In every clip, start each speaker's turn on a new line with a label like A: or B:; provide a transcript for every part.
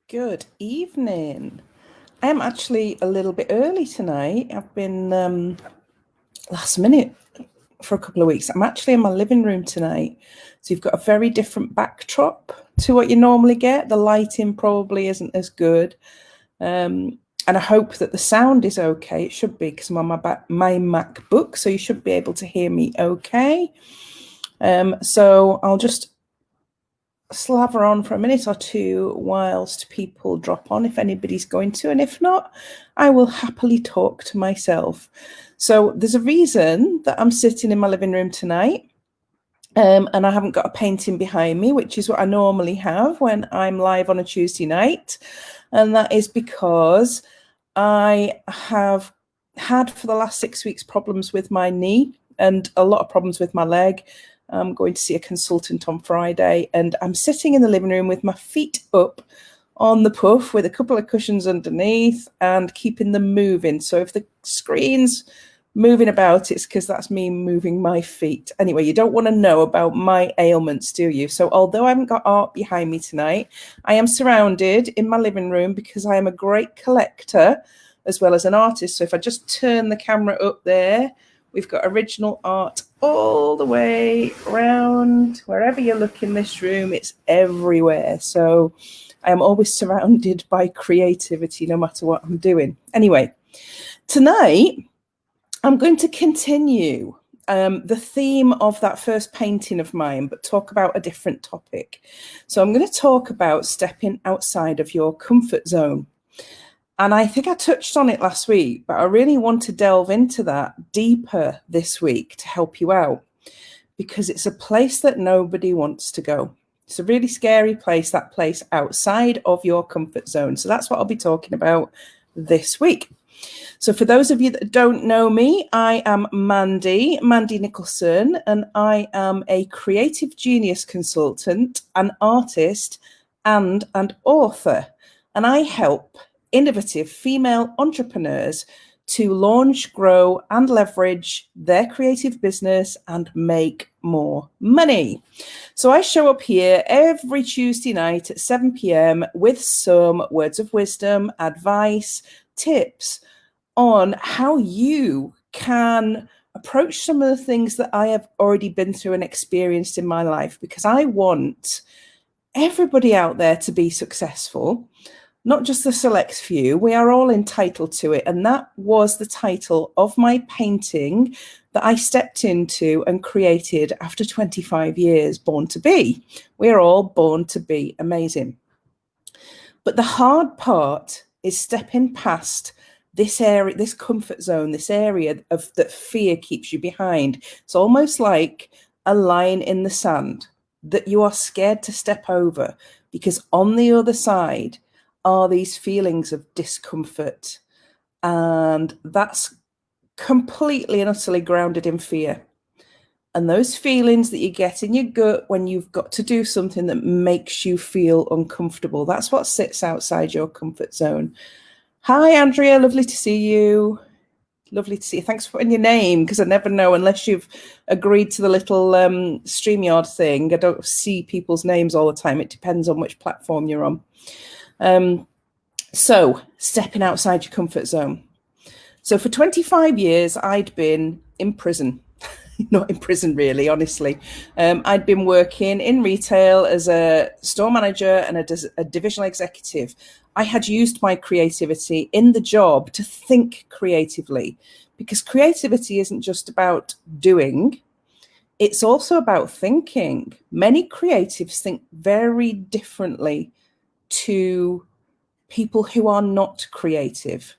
A: Good evening. I am actually a little bit early tonight. I've been last minute for a couple of weeks. I'm actually in my living room tonight. So you've got a very different backdrop to what you normally get. The lighting probably isn't as good. And I hope that the sound is okay. It should be because I'm on my MacBook, so you should be able to hear me okay. So I'll just slaver on for a minute or two whilst people drop on, if anybody's going to, and if not, I will happily talk to myself. So there's a reason that I'm sitting in my living room tonight, and I haven't got a painting behind me, which is what I normally have when I'm live on a Tuesday night, and that is because I have had for the last 6 weeks problems with my knee and a lot of problems with my leg. I'm going to see a consultant on Friday, and I'm sitting in the living room with my feet up on the puff with a couple of cushions underneath and keeping them moving. So if the screen's moving about, it's because that's me moving my feet. Anyway, you don't want to know about my ailments, do you? So although I haven't got art behind me tonight, I am surrounded in my living room because I am a great collector as well as an artist. So if I just turn the camera up there, we've got original art all the way around. Wherever you look in this room, it's everywhere. So I am always surrounded by creativity, no matter what I'm doing. Anyway, tonight I'm going to continue the theme of that first painting of mine, but talk about a different topic. So I'm going to talk about stepping outside of your comfort zone. And I think I touched on it last week, but I really want to delve into that deeper this week to help you out, because it's a place that nobody wants to go. It's a really scary place, that place outside of your comfort zone. So that's what I'll be talking about this week. So for those of you that don't know me, I am Mandy Nicholson, and I am a creative genius consultant, an artist, and an author. And I help innovative female entrepreneurs to launch, grow, and leverage their creative business and make more money. So I show up here every Tuesday night at 7 p.m. with some words of wisdom, advice, tips on how you can approach some of the things that I have already been through and experienced in my life, because I want everybody out there to be successful, not just the select few. We are all entitled to it. And that was the title of my painting that I stepped into and created after 25 years, Born to Be. We're all born to be amazing. But the hard part is stepping past this area, this comfort zone, this area of that fear keeps you behind. It's almost like a line in the sand that you are scared to step over, because on the other side are these feelings of discomfort, and that's completely and utterly grounded in fear. And those feelings that you get in your gut when you've got to do something that makes you feel uncomfortable, that's what sits outside your comfort zone. Hi, Andrea. Lovely to see you. Lovely to see you. Thanks for putting your name, because I never know unless you've agreed to the little StreamYard thing. I don't see people's names all the time. It depends on which platform you're on. So stepping outside your comfort zone. So for 25 years, I'd been in prison. Not in prison, really, honestly. I'd been working in retail as a store manager and a divisional executive. I had used my creativity in the job to think creatively, because creativity isn't just about doing, it's also about thinking. Many creatives think very differently to people who are not creative.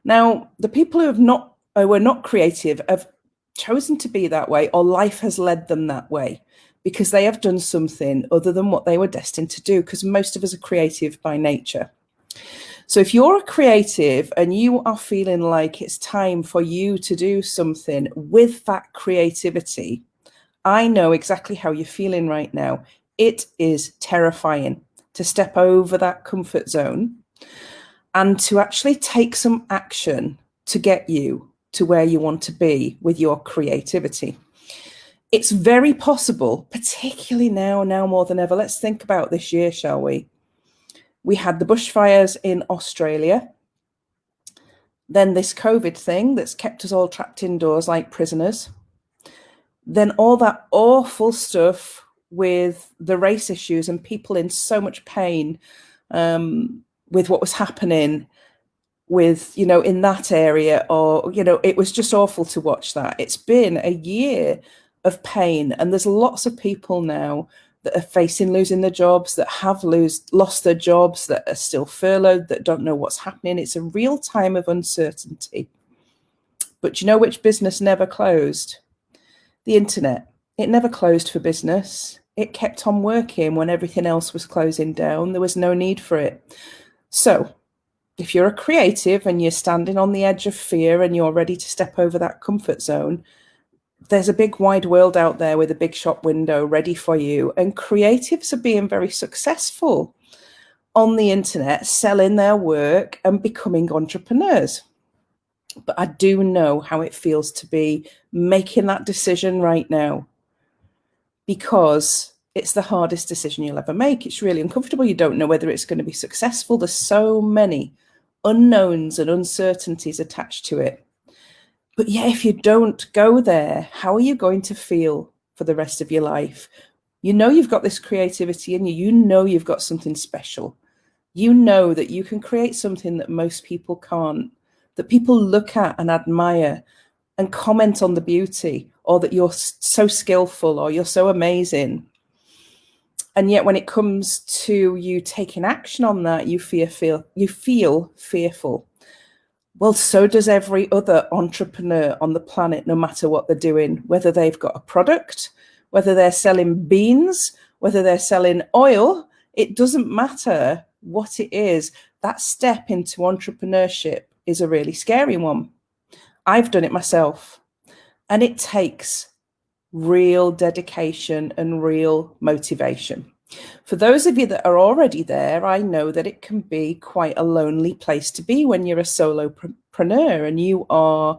A: Now, the people who were not creative have chosen to be that way, or life has led them that way because they have done something other than what they were destined to do, because most of us are creative by nature. So if you're a creative and you are feeling like it's time for you to do something with that creativity, I know exactly how you're feeling right now. It is terrifying to step over that comfort zone and to actually take some action to get you to where you want to be with your creativity. It's very possible, particularly now more than ever. Let's think about this year, shall we? We had the bushfires in Australia. Then this COVID thing that's kept us all trapped indoors like prisoners. Then all that awful stuff with the race issues and people in so much pain with what was happening with, in that area, or, it was just awful to watch that. It's been a year of pain, and there's lots of people now that are facing losing their jobs, that have lost their jobs, that are still furloughed, that don't know what's happening. It's a real time of uncertainty. But you know which business never closed? The internet. It never closed for business. It kept on working when everything else was closing down. There was no need for it. So if you're a creative and you're standing on the edge of fear and you're ready to step over that comfort zone, there's a big wide world out there with a big shop window ready for you. And creatives are being very successful on the internet, selling their work and becoming entrepreneurs. But I do know how it feels to be making that decision right now, because it's the hardest decision you'll ever make. It's really uncomfortable. You don't know whether it's going to be successful. There's so many unknowns and uncertainties attached to it. But yeah, if you don't go there, how are you going to feel for the rest of your life? You know you've got this creativity in you. You know you've got something special. You know that you can create something that most people can't, that people look at and admire and comment on the beauty, or that you're so skillful or you're so amazing. And yet when it comes to you taking action on that, you feel fearful. Well, so does every other entrepreneur on the planet, no matter what they're doing, whether they've got a product, whether they're selling beans, whether they're selling oil. It doesn't matter what it is. That step into entrepreneurship is a really scary one. I've done it myself, and it takes real dedication and real motivation. For those of you that are already there, I know that it can be quite a lonely place to be when you're a solopreneur and you are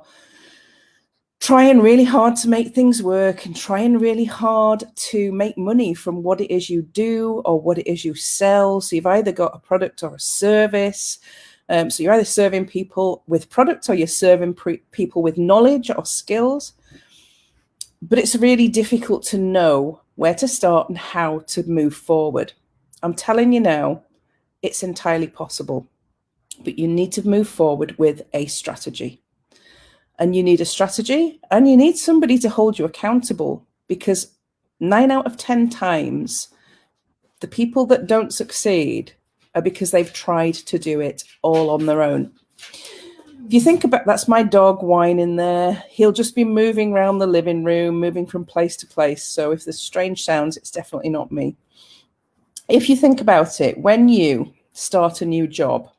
A: trying really hard to make things work and trying really hard to make money from what it is you do or what it is you sell. So you've either got a product or a service. So you're either serving people with product or you're serving people with knowledge or skills. But it's really difficult to know where to start and how to move forward. I'm telling you now, it's entirely possible. But you need to move forward with a strategy. And you need a strategy, and you need somebody to hold you accountable, because 9 out of 10 times, the people that don't succeed are because they've tried to do it all on their own. If you think about, that's my dog whining there. He'll just be moving around the living room, moving from place to place. So if there's strange sounds, it's definitely not me. If you think about it, when you start a new job,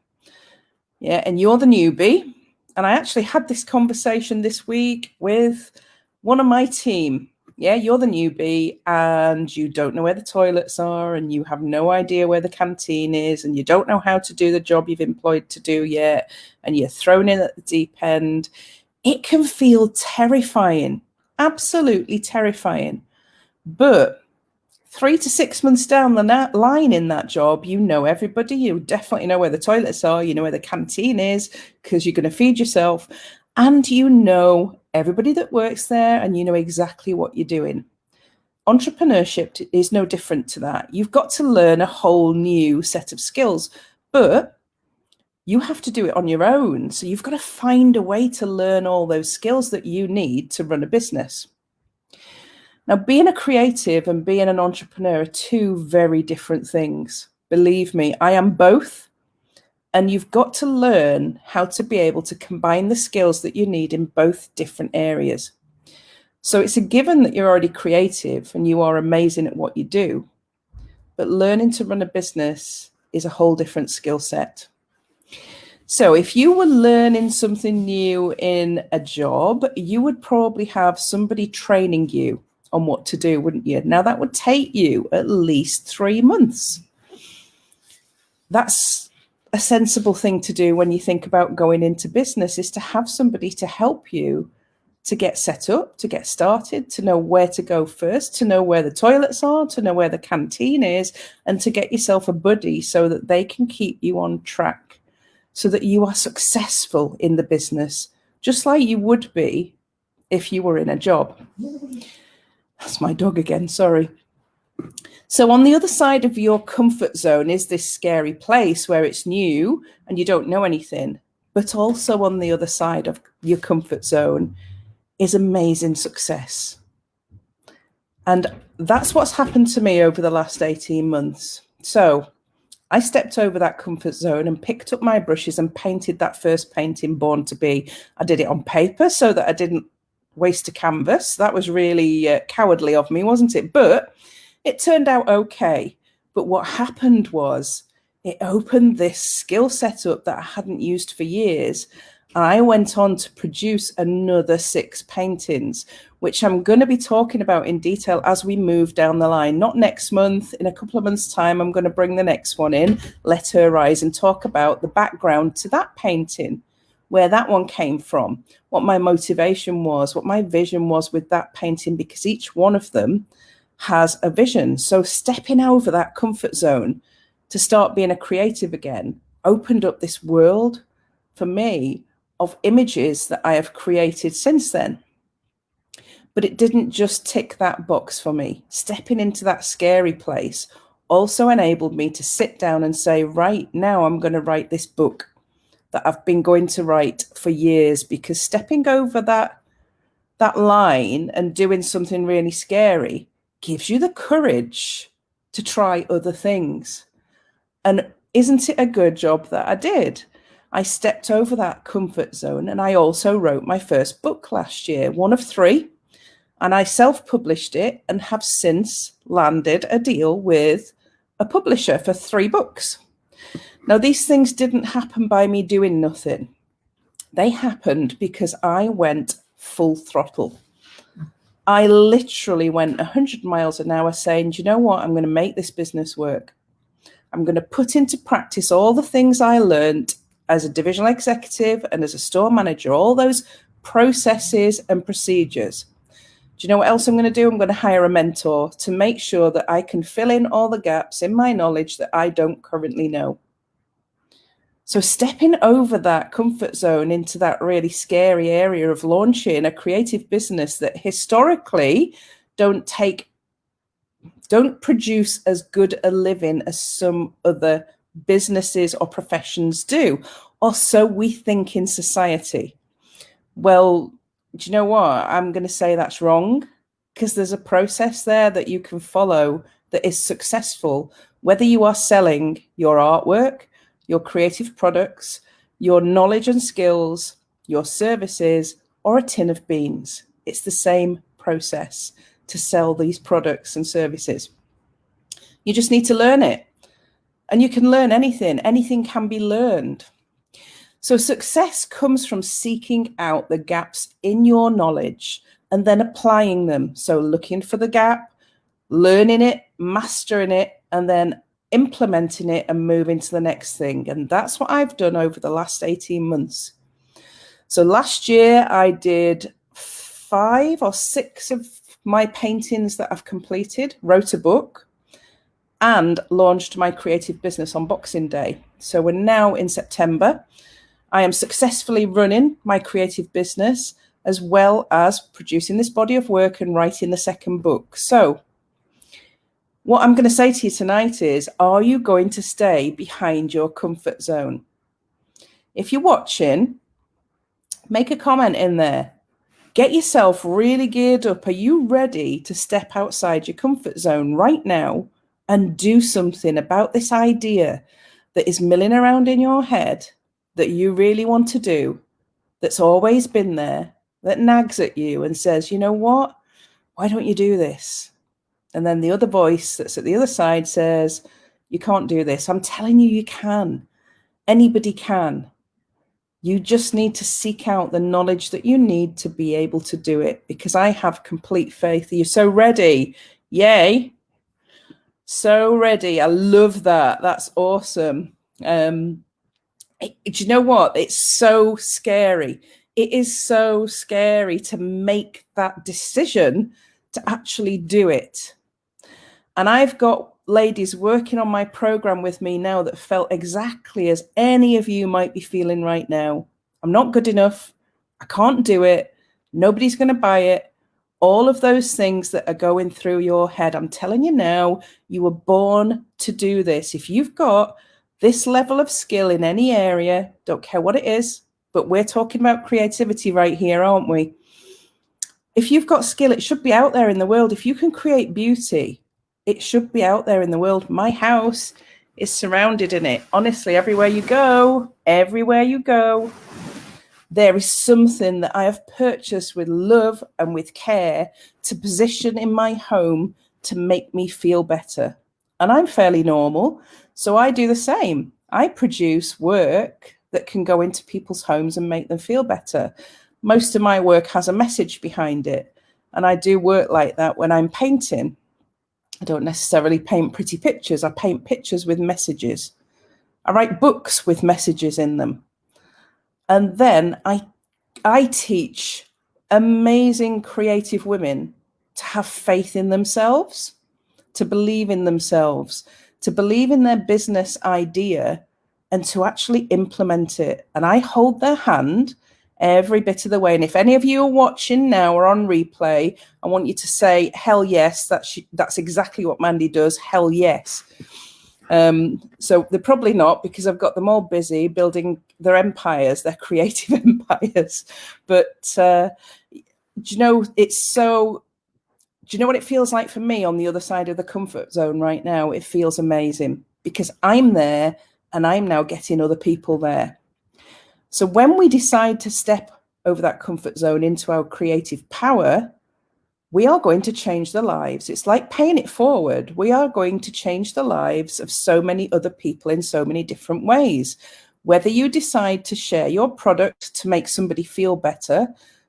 A: and you're the newbie, and I actually had this conversation this week with one of my team. You're the newbie and you don't know where the toilets are and you have no idea where the canteen is and you don't know how to do the job you've employed to do yet, and you're thrown in at the deep end. It can feel terrifying, absolutely terrifying. But 3 to 6 months down the line in that job, you know everybody. You definitely know where the toilets are. You know where the canteen is, because you're going to feed yourself. And you know everybody that works there, and you know exactly what you're doing. Entrepreneurship is no different to that. You've got to learn a whole new set of skills, but you have to do it on your own. So you've got to find a way to learn all those skills that you need to run a business. Now, being a creative and being an entrepreneur are two very different things. Believe me, I am both. And you've got to learn how to be able to combine the skills that you need in both different areas. So it's a given that you're already creative and you are amazing at what you do. But learning to run a business is a whole different skill set. So if you were learning something new in a job, you would probably have somebody training you on what to do, wouldn't you? Now, that would take you at least 3 months. That's a sensible thing to do when you think about going into business, is to have somebody to help you to get set up, to get started, to know where to go first, to know where the toilets are, to know where the canteen is, and to get yourself a buddy so that they can keep you on track, so that you are successful in the business, just like you would be if you were in a job. That's my dog again, sorry. So on the other side of your comfort zone is this scary place where it's new and you don't know anything. But also on the other side of your comfort zone is amazing success. And that's what's happened to me over the last 18 months. So I stepped over that comfort zone and picked up my brushes and painted that first painting, Born to Be. I did it on paper so that I didn't waste a canvas. That was really cowardly of me, wasn't it? But it turned out okay. But what happened was it opened this skill set up that I hadn't used for years. I went on to produce another 6 paintings, which I'm going to be talking about in detail as we move down the line. Not next month, in a couple of months' time, I'm going to bring the next one in, Let Her Rise, and talk about the background to that painting, where that one came from, what my motivation was, what my vision was with that painting, because each one of them has a vision. So stepping over that comfort zone to start being a creative again opened up this world for me of images that I have created since then. But it didn't just tick that box for me. Stepping into that scary place also enabled me to sit down and say, right now I'm going to write this book that I've been going to write for years, because stepping over that line and doing something really scary gives you the courage to try other things. And isn't it a good job that I did? I stepped over that comfort zone, and I also wrote my first book last year, one of 3, and I self-published it and have since landed a deal with a publisher for 3 books. Now, these things didn't happen by me doing nothing. They happened because I went full throttle. I literally went 100 miles an hour saying, do you know what? I'm going to make this business work. I'm going to put into practice all the things I learned as a divisional executive and as a store manager, all those processes and procedures. Do you know what else I'm going to do? I'm going to hire a mentor to make sure that I can fill in all the gaps in my knowledge that I don't currently know. So stepping over that comfort zone into that really scary area of launching a creative business that historically don't produce as good a living as some other businesses or professions do, or so we think in society. Well, do you know what? I'm going to say that's wrong, because there's a process there that you can follow that is successful, whether you are selling your artwork, your creative products, your knowledge and skills, your services, or a tin of beans. It's the same process to sell these products and services. You just need to learn it. And you can learn anything. Anything can be learned. So success comes from seeking out the gaps in your knowledge and then applying them. So looking for the gap, learning it, mastering it, and then implementing it and moving to the next thing. And that's what I've done over the last 18 months. So last year I did 5 or 6 of my paintings that I've completed, wrote a book, and launched my creative business on Boxing Day. So we're now in September. I am successfully running my creative business, as well as producing this body of work and writing the second book. So what I'm going to say to you tonight is, are you going to stay behind your comfort zone? If you're watching, make a comment in there. Get yourself really geared up. Are you ready to step outside your comfort zone right now and do something about this idea that is milling around in your head that you really want to do, that's always been there, that nags at you and says, you know what, why don't you do this? And then the other voice that's at the other side says, you can't do this. I'm telling you, you can. Anybody can. You just need to seek out the knowledge that you need to be able to do it, because I have complete faith. Are you so ready? Yay. So ready. I love that. That's awesome. Do you know what? It's so scary. it is so scary to make that decision to actually do it. And I've got ladies working on my program with me now that felt exactly as any of you might be feeling right now. I'm not good enough. I can't do it. Nobody's going to buy it. All of those things that are going through your head. I'm telling you now, you were born to do this. If you've got this level of skill in any area, don't care what it is, but we're talking about creativity right here, aren't we? If you've got skill, it should be out there in the world. If you can create beauty, it should be out there in the world. My house is surrounded in it. Honestly, everywhere you go, there is something that I have purchased with love and with care to position in my home to make me feel better. And I'm fairly normal, so I do the same. I produce work that can go into people's homes and make them feel better. Most of my work has a message behind it. And I do work like that when I'm painting. I don't necessarily paint pretty pictures. I paint pictures with messages. I write books with messages in them. And then I teach amazing creative women to have faith in themselves, to believe in themselves, to believe in their business idea and to actually implement it. And I hold their hand every bit of the way. And if any of you are watching now or on replay, I want you to say, hell yes, that's exactly what Mandy does. Hell yes. So they're probably not, because I've got them all busy building their empires, their creative empires. But do you know, do you know what it feels like for me on the other side of the comfort zone right now? It feels amazing because I'm there and I'm now getting other people there. So when we decide to step over that comfort zone into our creative power, we are going to change the lives. It's like paying it forward. We are going to change the lives of so many other people in so many different ways. Whether you decide to share your product to make somebody feel better,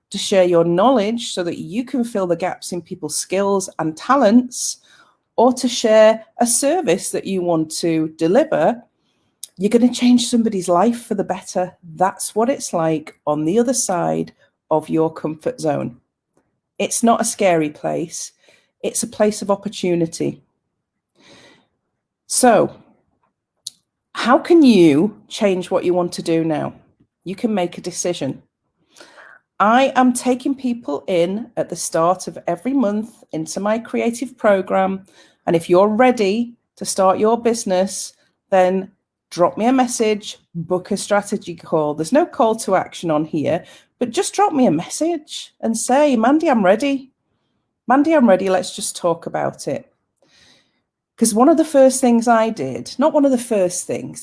A: to share your knowledge so that you can fill the gaps in people's skills and talents, or to share a service that you want to deliver, you're going to change somebody's life for the better. That's what it's like on the other side of your comfort zone. It's not a scary place. It's a place of opportunity. So, how can you change what you want to do now? You can make a decision. I am taking people in at the start of every month into my creative program. And if you're ready to start your business, then drop me a message, book a strategy call. There's no call to action on here, but just drop me a message and say, Mandy, I'm ready. Mandy, I'm ready. Let's just talk about it. Because one of the first things I did, not one of the first thing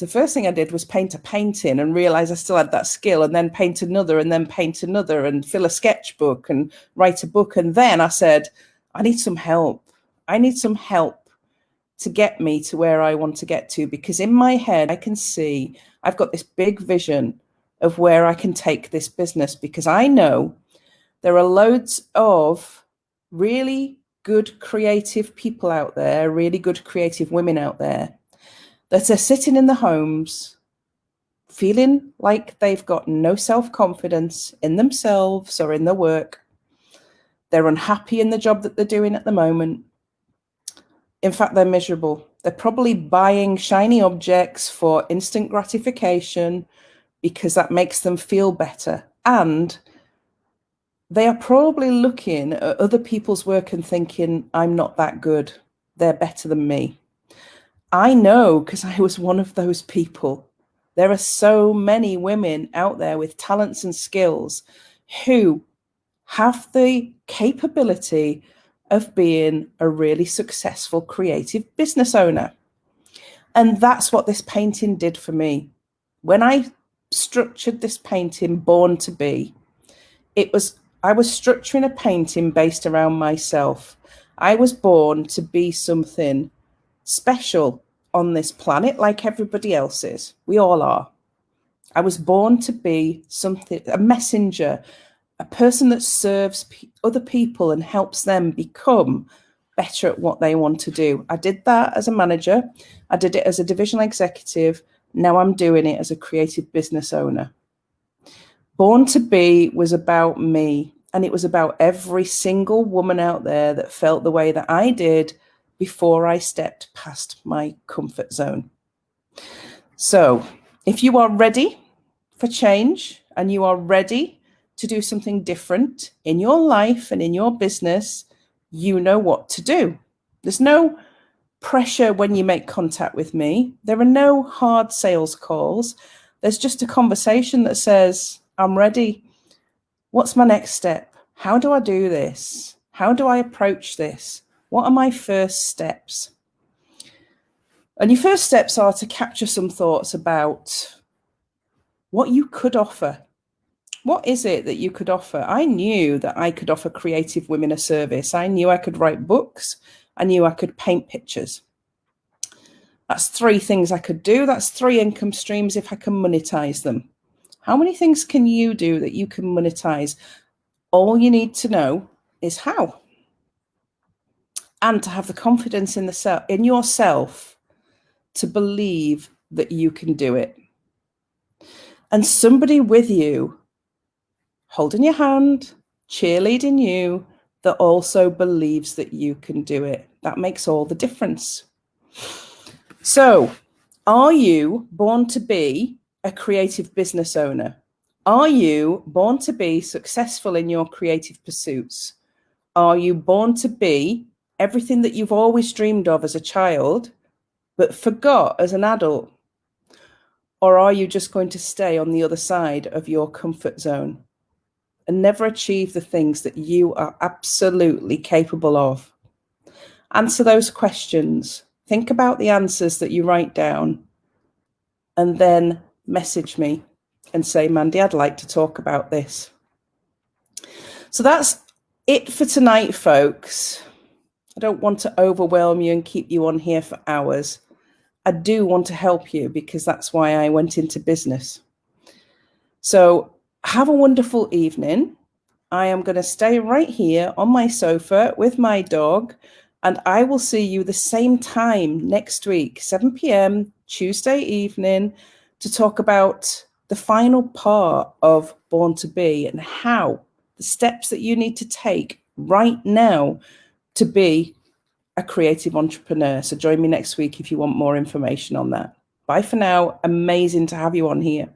A: I did was paint a painting and realize I still had that skill, and then paint another and fill a sketchbook and write a book. And then I said, I need some help. I need some help to get me to where I want to get to, because in my head, I can see I've got this big vision of where I can take this business, because I know there are loads of really good creative people out there, really good creative women out there that are sitting in the homes feeling like they've got no self-confidence in themselves or in their work. They're unhappy in the job that they're doing at the moment. In fact, they're miserable. They're probably buying shiny objects for instant gratification because that makes them feel better. And they are probably looking at other people's work and thinking, I'm not that good. They're better than me. I know, because I was one of those people. There are so many women out there with talents and skills who have the capability of being a really successful creative business owner. And that's what this painting did for me. When I structured this painting, Born to Be, I was structuring a painting based around myself. I was born to be something special on this planet, like everybody else is. We all are. I was born to be something, a messenger, a person that serves other people and helps them become better at what they want to do. I did that as a manager. I did it as a divisional executive. Now I'm doing it as a creative business owner. Born to Be was about me, and it was about every single woman out there that felt the way that I did before I stepped past my comfort zone. So if you are ready for change and you are ready to do something different in your life and in your business, you know what to do. There's no pressure when you make contact with me. There are no hard sales calls. There's just a conversation that says, I'm ready. What's my next step? How do I do this? How do I approach this? What are my first steps? And your first steps are to capture some thoughts about what you could offer. What is it that you could offer? I knew that I could offer creative women a service. I knew I could write books. I knew I could paint pictures. That's 3 things I could do. That's 3 income streams if I can monetize them. How many things can you do that you can monetize? All you need to know is how. And to have the confidence in yourself to believe that you can do it. And somebody with you, holding your hand, cheerleading you, that also believes that you can do it. That makes all the difference. So, are you born to be a creative business owner? Are you born to be successful in your creative pursuits? Are you born to be everything that you've always dreamed of as a child, but forgot as an adult? Or are you just going to stay on the other side of your comfort zone and never achieve the things that you are absolutely capable of? Answer those questions. Think about the answers that you write down, and then message me and say, Mandy, I'd like to talk about this. So that's it for tonight, folks. I don't want to overwhelm you and keep you on here for hours. I do want to help you because that's why I went into business. So have a wonderful evening. I am going to stay right here on my sofa with my dog, and I will see you the same time next week, 7 p.m. Tuesday evening, to talk about the final part of Born to Be and how the steps that you need to take right now to be a creative entrepreneur. So join me next week if you want more information on that. Bye for now. Amazing to have you on here.